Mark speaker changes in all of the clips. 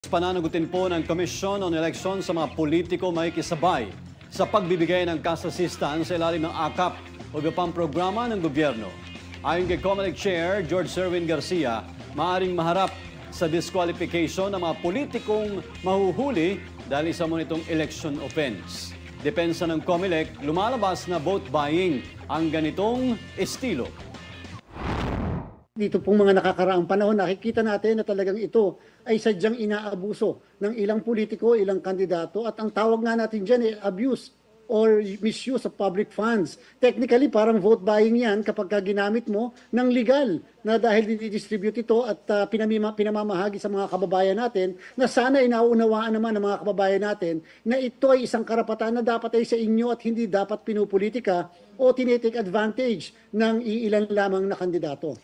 Speaker 1: Pananagutin po ng Commission on Elections sa mga politiko makikisabay sa pagbibigay ng cash assistance sa ilalim ng AKAP o iba pang programa ng gobyerno. Ayon kay COMELEC Chair George Serwin Garcia, maaaring maharap sa disqualification ng mga politikong mahuhuli dahil sa monitong election offense. Depensa ng COMELEC, lumalabas na vote buying ang ganitong estilo.
Speaker 2: Dito pong mga nakakaraang panahon, nakikita natin na talagang ito ay sadyang inaabuso ng ilang politiko, ilang kandidato, at ang tawag nga natin dyan ay abuse or misuse of public funds. Technically, parang vote buying yan kapag ginamit mo ng legal na dahil didistribute ito at pinamamahagi sa mga kababayan natin na sana inaunawaan naman ng mga kababayan natin na ito ay isang karapatan na dapat ay sa inyo at hindi dapat pinupolitika o tinitake advantage ng iilan lamang na kandidato.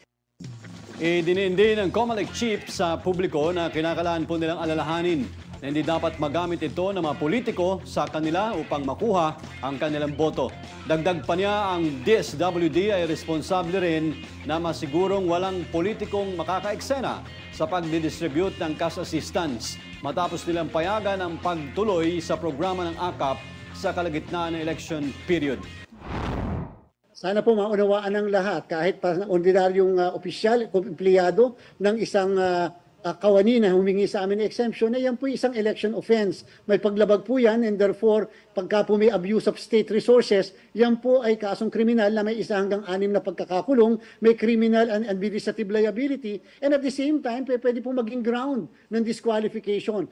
Speaker 1: Idinindi ng COMELEC chief sa publiko na kinakailangan po nilang alalahanin na hindi dapat magamit ito ng mga politiko sa kanila upang makuha ang kanilang boto. Dagdag pa niya, ang DSWD ay responsable rin na masigurong walang politikong makakaeksena sa pagdidistribute ng cash assistance matapos nilang payagan ang pagtuloy sa programa ng AKAP sa kalagitnaan ng election period.
Speaker 2: Sana po maunawaan ng lahat, kahit pa ordinaryong opisyal, empleyado ng isang kawani na humingi sa amin exemption, na yan po isang election offense. May paglabag po yan, and therefore, pagka po may abuse of state resources, yan po ay kasong kriminal na may 1 hanggang 6 na pagkakakulong, may criminal and administrative liability, and at the same time, pwede po maging ground ng disqualification.